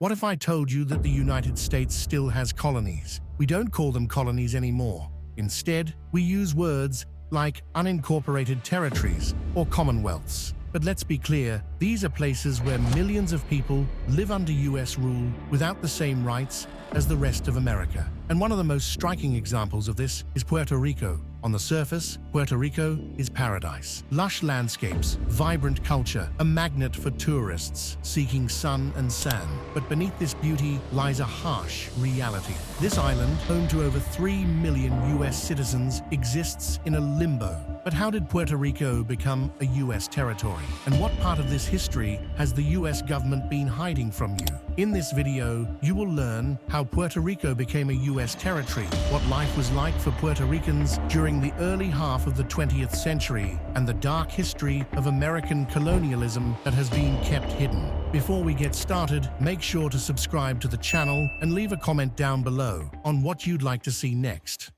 What if I told you that the United States still has colonies? We don't call them colonies anymore. Instead, we use words like unincorporated territories or commonwealths. But let's be clear, these are places where millions of people live under US rule without the same rights as the rest of America. And one of the most striking examples of this is Puerto Rico. On the surface, Puerto Rico is paradise. Lush landscapes, vibrant culture, a magnet for tourists seeking sun and sand. But beneath this beauty lies a harsh reality. This island, home to over 3 million US citizens, exists in a limbo. But how did Puerto Rico become a US territory? And what part of this history has the US government been hiding from you? In this video, you will learn how Puerto Rico became a US territory, what life was like for Puerto Ricans during the early half of the 20th century, and the dark history of American colonialism that has been kept hidden. Before we get started, make sure to subscribe to the channel and leave a comment down below on what you'd like to see next.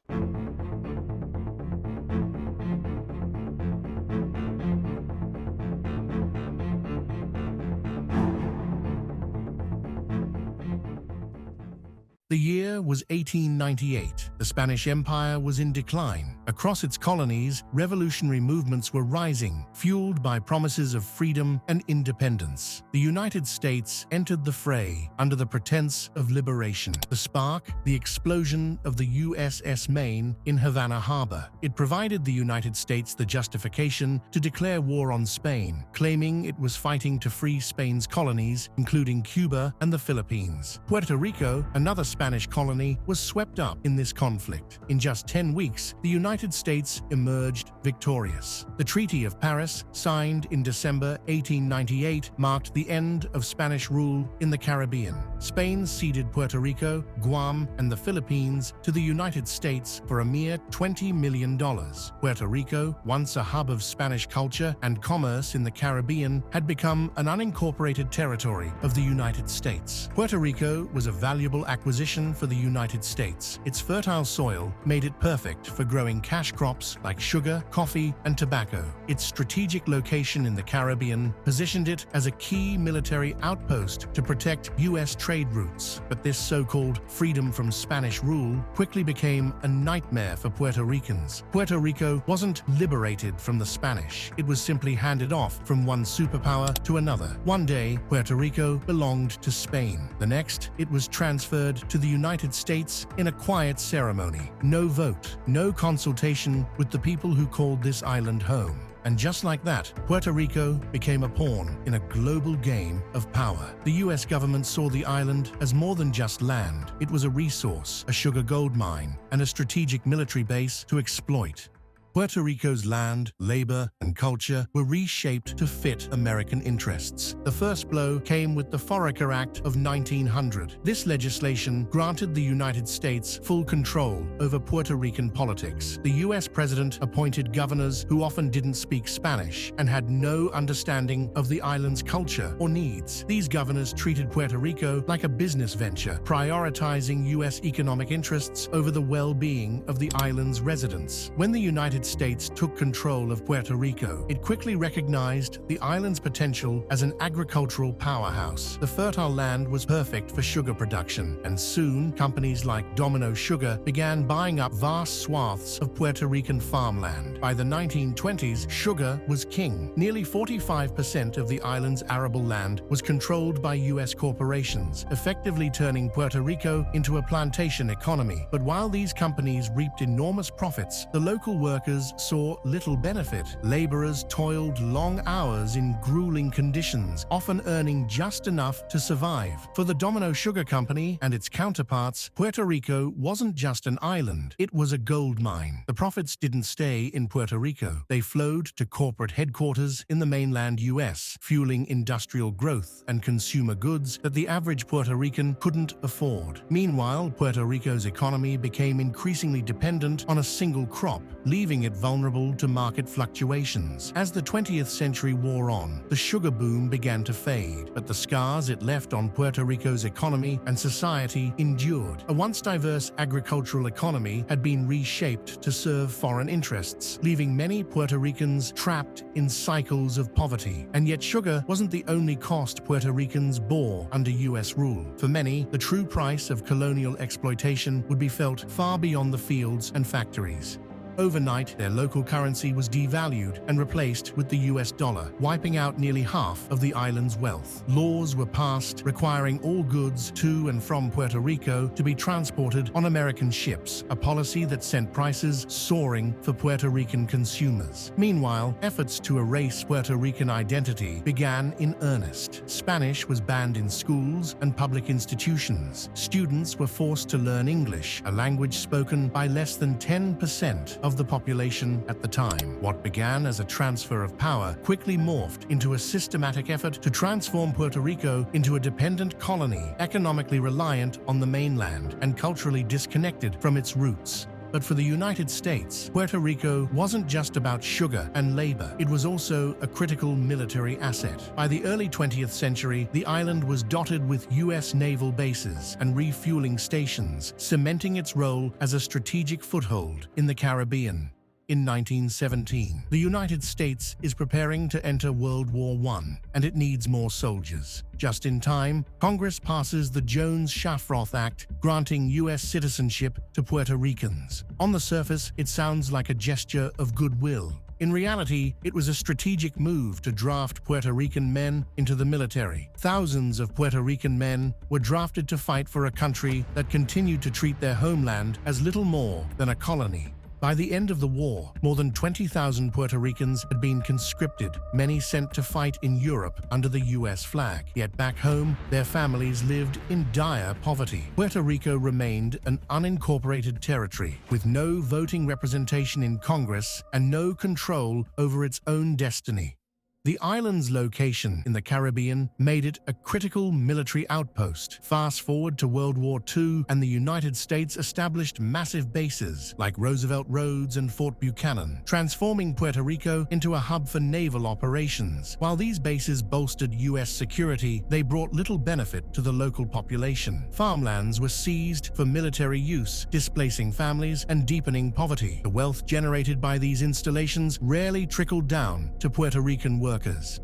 The year was 1898. The Spanish Empire was in decline. Across its colonies, revolutionary movements were rising, fueled by promises of freedom and independence. The United States entered the fray under the pretense of liberation. The spark, the explosion of the USS Maine in Havana Harbor. It provided the United States the justification to declare war on Spain, claiming it was fighting to free Spain's colonies, including Cuba and the Philippines. Puerto Rico, another Spanish colony, was swept up in this conflict. In just 10 weeks, the United States emerged victorious. The Treaty of Paris, signed in December 1898, marked the end of Spanish rule in the Caribbean. Spain ceded Puerto Rico, Guam, and the Philippines to the United States for a mere $20 million. Puerto Rico, once a hub of Spanish culture and commerce in the Caribbean, had become an unincorporated territory of the United States. Puerto Rico was a valuable acquisition for the United States. Its fertile soil made it perfect for growing cash crops like sugar, coffee, and tobacco. Its strategic location in the Caribbean positioned it as a key military outpost to protect U.S. trade routes. But this so-called freedom from Spanish rule quickly became a nightmare for Puerto Ricans. Puerto Rico wasn't liberated from the Spanish. It was simply handed off from one superpower to another. One day, Puerto Rico belonged to Spain. The next, it was transferred to the United States in a quiet ceremony. No vote, no consultation with the people who called this island home. And just like that, Puerto Rico became a pawn in a global game of power. The US government saw the island as more than just land. It was a resource, a sugar gold mine, and a strategic military base to exploit. Puerto Rico's land, labor, and culture were reshaped to fit American interests. The first blow came with the Foraker Act of 1900. This legislation granted the United States full control over Puerto Rican politics. The US president appointed governors who often didn't speak Spanish and had no understanding of the island's culture or needs. These governors treated Puerto Rico like a business venture, prioritizing US economic interests over the well-being of the island's residents. When the United States took control of Puerto Rico, it quickly recognized the island's potential as an agricultural powerhouse. The fertile land was perfect for sugar production, and soon companies like Domino Sugar began buying up vast swaths of Puerto Rican farmland. By the 1920s, sugar was king. Nearly 45% of the island's arable land was controlled by US corporations, effectively turning Puerto Rico into a plantation economy. But while these companies reaped enormous profits, the local workers saw little benefit. Laborers toiled long hours in grueling conditions, often earning just enough to survive. For the Domino Sugar Company and its counterparts, Puerto Rico wasn't just an island, it was a gold mine. The profits didn't stay in Puerto Rico. They flowed to corporate headquarters in the mainland US, fueling industrial growth and consumer goods that the average Puerto Rican couldn't afford. Meanwhile, Puerto Rico's economy became increasingly dependent on a single crop, leaving leaving it vulnerable to market fluctuations. As the 20th century wore on, the sugar boom began to fade, but the scars it left on Puerto Rico's economy and society endured. A once diverse agricultural economy had been reshaped to serve foreign interests, leaving many Puerto Ricans trapped in cycles of poverty. And yet sugar wasn't the only cost Puerto Ricans bore under U.S. rule. For many, the true price of colonial exploitation would be felt far beyond the fields and factories. Overnight, their local currency was devalued and replaced with the US dollar, wiping out nearly half of the island's wealth. Laws were passed requiring all goods to and from Puerto Rico to be transported on American ships, a policy that sent prices soaring for Puerto Rican consumers. Meanwhile, efforts to erase Puerto Rican identity began in earnest. Spanish was banned in schools and public institutions. Students were forced to learn English, a language spoken by less than 10% of the population at the time. What began as a transfer of power quickly morphed into a systematic effort to transform Puerto Rico into a dependent colony, economically reliant on the mainland and culturally disconnected from its roots. But for the United States, Puerto Rico wasn't just about sugar and labor. It was also a critical military asset. By the early 20th century, the island was dotted with U.S. naval bases and refueling stations, cementing its role as a strategic foothold in the Caribbean. In 1917, the United States is preparing to enter World War I, and it needs more soldiers. Just in time, Congress passes the Jones-Shafroth Act, granting U.S. citizenship to Puerto Ricans. On the surface, it sounds like a gesture of goodwill. In reality, it was a strategic move to draft Puerto Rican men into the military. Thousands of Puerto Rican men were drafted to fight for a country that continued to treat their homeland as little more than a colony. By the end of the war, more than 20,000 Puerto Ricans had been conscripted, many sent to fight in Europe under the U.S. flag. Yet back home, their families lived in dire poverty. Puerto Rico remained an unincorporated territory, with no voting representation in Congress and no control over its own destiny. The island's location in the Caribbean made it a critical military outpost. Fast forward to World War II, and the United States established massive bases like Roosevelt Roads and Fort Buchanan, transforming Puerto Rico into a hub for naval operations. While these bases bolstered U.S. security, they brought little benefit to the local population. Farmlands were seized for military use, displacing families and deepening poverty. The wealth generated by these installations rarely trickled down to Puerto Rican workers.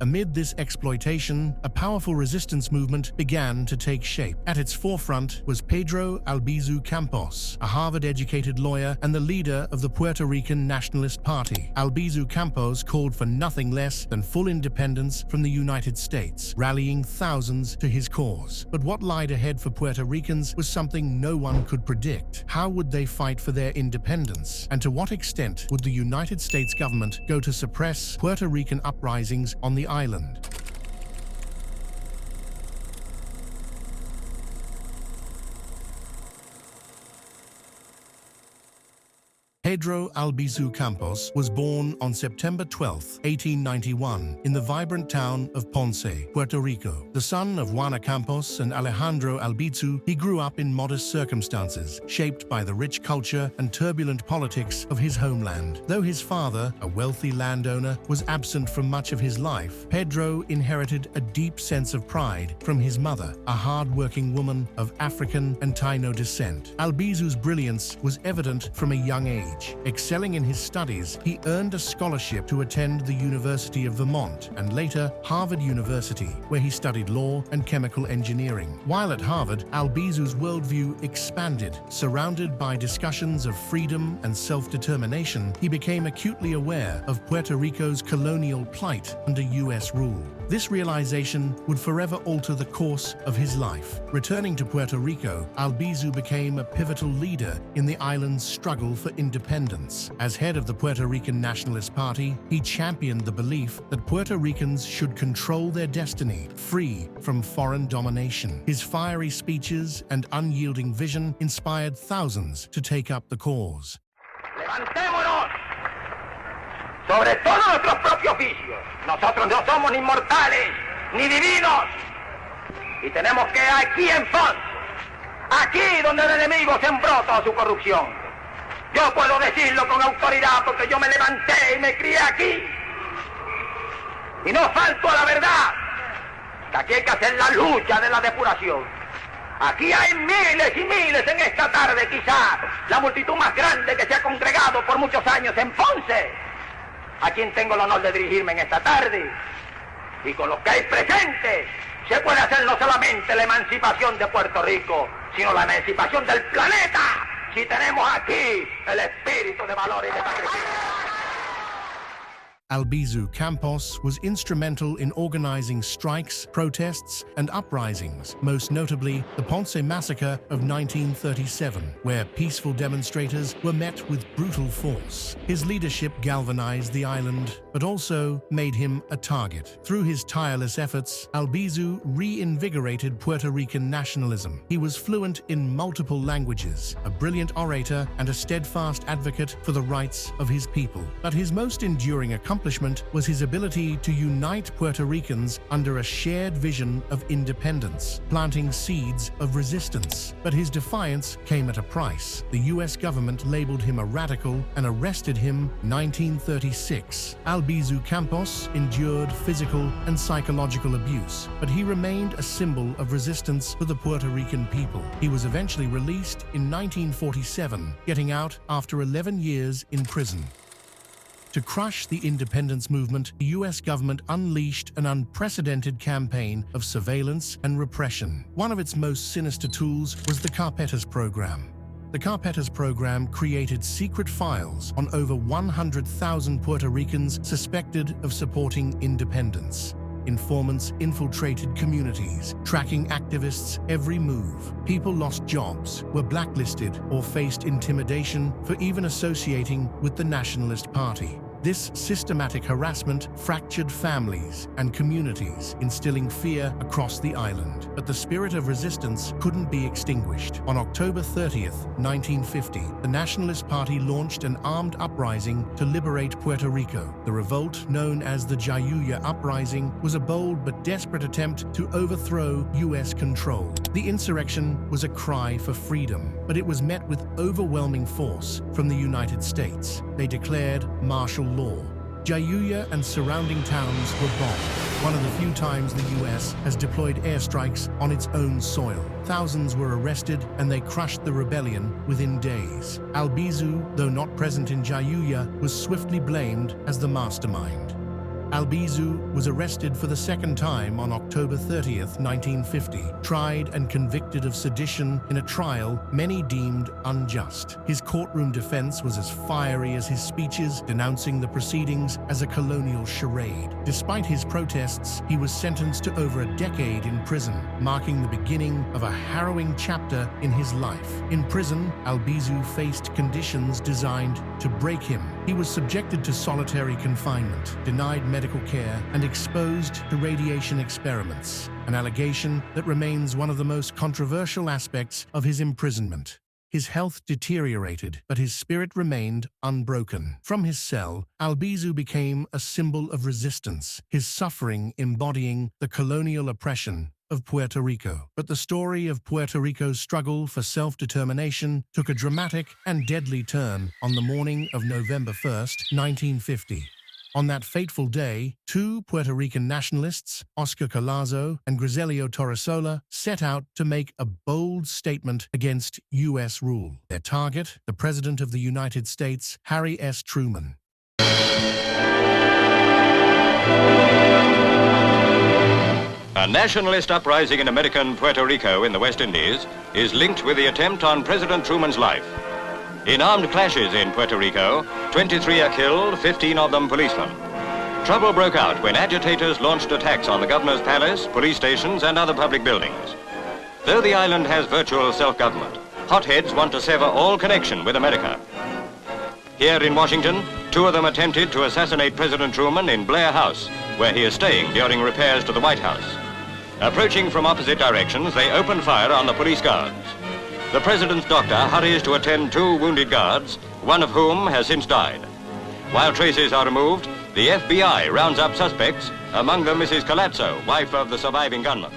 Amid this exploitation, a powerful resistance movement began to take shape. At its forefront was Pedro Albizu Campos, a Harvard-educated lawyer and the leader of the Puerto Rican Nationalist Party. Albizu Campos called for nothing less than full independence from the United States, rallying thousands to his cause. But what lied ahead for Puerto Ricans was something no one could predict. How would they fight for their independence? And to what extent would the United States government go to suppress Puerto Rican uprisings on the island? Pedro Albizu Campos was born on September 12, 1891, in the vibrant town of Ponce, Puerto Rico. The son of Juana Campos and Alejandro Albizu, he grew up in modest circumstances, shaped by the rich culture and turbulent politics of his homeland. Though his father, a wealthy landowner, was absent from much of his life, Pedro inherited a deep sense of pride from his mother, a hard-working woman of African and Taino descent. Albizu's brilliance was evident from a young age. Excelling in his studies, he earned a scholarship to attend the University of Vermont and later Harvard University, where he studied law and chemical engineering. While at Harvard, Albizu's worldview expanded. Surrounded by discussions of freedom and self-determination, he became acutely aware of Puerto Rico's colonial plight under U.S. rule. This realization would forever alter the course of his life. Returning to Puerto Rico, Albizu became a pivotal leader in the island's struggle for independence. As head of the Puerto Rican Nationalist Party, he championed the belief that Puerto Ricans should control their destiny, free from foreign domination. His fiery speeches and unyielding vision inspired thousands to take up the cause. ¡Levantémonos! Sobre todos nuestros propios vicios. Nosotros no somos ni mortales, ni divinos. Y tenemos que aquí en paz, aquí donde el enemigo sembró toda su corrupción. Yo puedo decirlo con autoridad porque yo me levanté y me crié aquí. Y no falto a la verdad. Que aquí hay que hacer la lucha de la depuración. Aquí hay miles y miles en esta tarde, quizás la multitud más grande que se ha congregado por muchos años en Ponce, a quien tengo el honor de dirigirme en esta tarde. Y con los que hay presentes, se puede hacer no solamente la emancipación de Puerto Rico, sino la emancipación del planeta, si tenemos aquí el espíritu de valor y de sacrificio. Albizu Campos was instrumental in organizing strikes, protests, and uprisings, most notably the Ponce Massacre of 1937, where peaceful demonstrators were met with brutal force. His leadership galvanized the island, but also made him a target. Through his tireless efforts, Albizu reinvigorated Puerto Rican nationalism. He was fluent in multiple languages, a brilliant orator, and a steadfast advocate for the rights of his people. But his most enduring accomplishment was his ability to unite Puerto Ricans under a shared vision of independence, planting seeds of resistance. But his defiance came at a price. The US government labeled him a radical and arrested him in 1936. Albizu Campos endured physical and psychological abuse, but he remained a symbol of resistance for the Puerto Rican people. He was eventually released in 1947, getting out after 11 years in prison. To crush the independence movement, the US government unleashed an unprecedented campaign of surveillance and repression. One of its most sinister tools was the Carpetas Program. The Carpetas Program created secret files on over 100,000 Puerto Ricans suspected of supporting independence. Informants infiltrated communities, tracking activists' every move. People lost jobs, were blacklisted, or faced intimidation for even associating with the Nationalist Party. This systematic harassment fractured families and communities, instilling fear across the island. But the spirit of resistance couldn't be extinguished. On October 30th, 1950, the Nationalist Party launched an armed uprising to liberate Puerto Rico. The revolt, known as the Jayuya Uprising, was a bold but desperate attempt to overthrow US control. The insurrection was a cry for freedom, but it was met with overwhelming force from the United States. They declared martial law. Jayuya and surrounding towns were bombed, one of the few times the US has deployed airstrikes on its own soil. Thousands were arrested and they crushed the rebellion within days. Albizu, though not present in Jayuya, was swiftly blamed as the mastermind. Albizu was arrested for the second time on October 30th, 1950, tried and convicted of sedition in a trial many deemed unjust. His courtroom defense was as fiery as his speeches, denouncing the proceedings as a colonial charade. Despite his protests, he was sentenced to over a decade in prison, marking the beginning of a harrowing chapter in his life. In prison, Albizu faced conditions designed to break him. He was subjected to solitary confinement, denied medical care, and exposed to radiation experiments, an allegation that remains one of the most controversial aspects of his imprisonment. His health deteriorated, but his spirit remained unbroken. From his cell, Albizu became a symbol of resistance, his suffering embodying the colonial oppression of Puerto Rico. But the story of Puerto Rico's struggle for self-determination took a dramatic and deadly turn on the morning of November 1st, 1950. On that fateful day, two Puerto Rican nationalists, Oscar Collazo and Griselio Torresola, set out to make a bold statement against U.S. rule. Their target, the President of the United States, Harry S. Truman. A nationalist uprising in American Puerto Rico in the West Indies is linked with the attempt on President Truman's life. In armed clashes in Puerto Rico, 23 are killed, 15 of them policemen. Trouble broke out when agitators launched attacks on the governor's palace, police stations, and other public buildings. Though the island has virtual self-government, hotheads want to sever all connection with America. Here in Washington, two of them attempted to assassinate President Truman in Blair House, where he is staying during repairs to the White House. Approaching from opposite directions, they opened fire on the police guards. The president's doctor hurries to attend two wounded guards, one of whom has since died. While traces are removed, the FBI rounds up suspects, among them Mrs. Collazo, wife of the surviving gunman.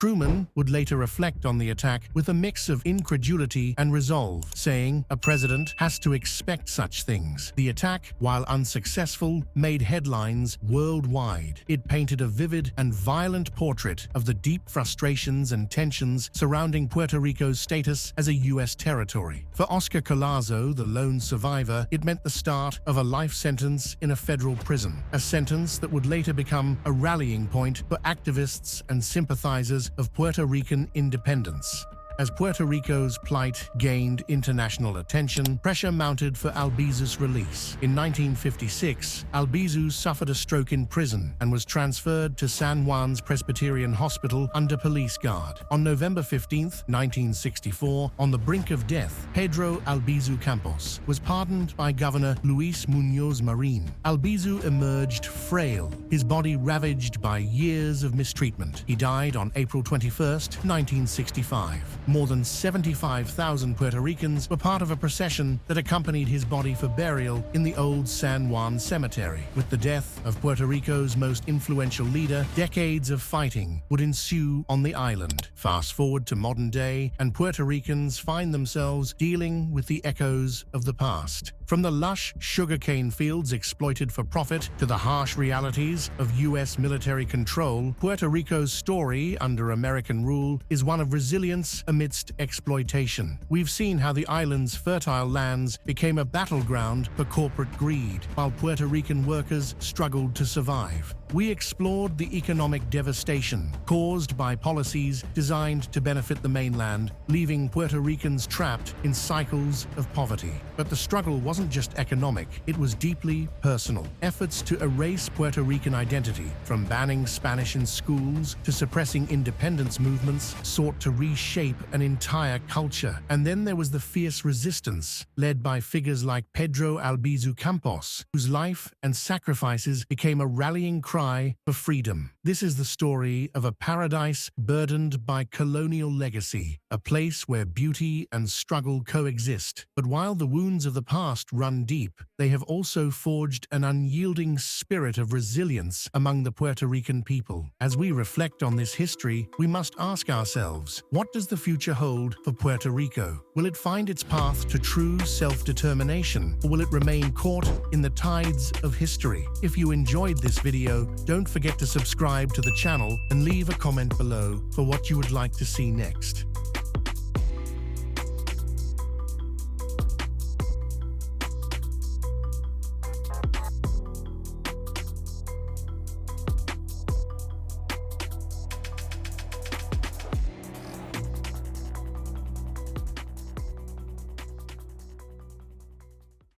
Truman would later reflect on the attack with a mix of incredulity and resolve, saying, "A president has to expect such things." The attack, while unsuccessful, made headlines worldwide. It painted a vivid and violent portrait of the deep frustrations and tensions surrounding Puerto Rico's status as a U.S. territory. For Oscar Collazo, the lone survivor, it meant the start of a life sentence in a federal prison, a sentence that would later become a rallying point for activists and sympathizers of Puerto Rican independence. As Puerto Rico's plight gained international attention, pressure mounted for Albizu's release. In 1956, Albizu suffered a stroke in prison and was transferred to San Juan's Presbyterian Hospital under police guard. On November 15, 1964, on the brink of death, Pedro Albizu Campos was pardoned by Governor Luis Muñoz Marin. Albizu emerged frail, his body ravaged by years of mistreatment. He died on April 21, 1965. More than 75,000 Puerto Ricans were part of a procession that accompanied his body for burial in the old San Juan Cemetery. With the death of Puerto Rico's most influential leader, decades of fighting would ensue on the island. Fast forward to modern day, and Puerto Ricans find themselves dealing with the echoes of the past. From the lush sugarcane fields exploited for profit to the harsh realities of U.S. military control, Puerto Rico's story under American rule is one of resilience amidst exploitation. We've seen how the island's fertile lands became a battleground for corporate greed, while Puerto Rican workers struggled to survive. We explored the economic devastation caused by policies designed to benefit the mainland, leaving Puerto Ricans trapped in cycles of poverty. But the struggle wasn't just economic, it was deeply personal. Efforts to erase Puerto Rican identity, from banning Spanish in schools to suppressing independence movements, sought to reshape an entire culture. And then there was the fierce resistance, led by figures like Pedro Albizu Campos, whose life and sacrifices became a rallying cry for freedom. This is the story of a paradise burdened by colonial legacy, a place where beauty and struggle coexist. But while the wounds of the past run deep, they have also forged an unyielding spirit of resilience among the Puerto Rican people. As we reflect on this history, we must ask ourselves, what does the future hold for Puerto Rico? Will it find its path to true self-determination, or will it remain caught in the tides of history? If you enjoyed this video, don't forget to subscribe to the channel and leave a comment below for what you would like to see next.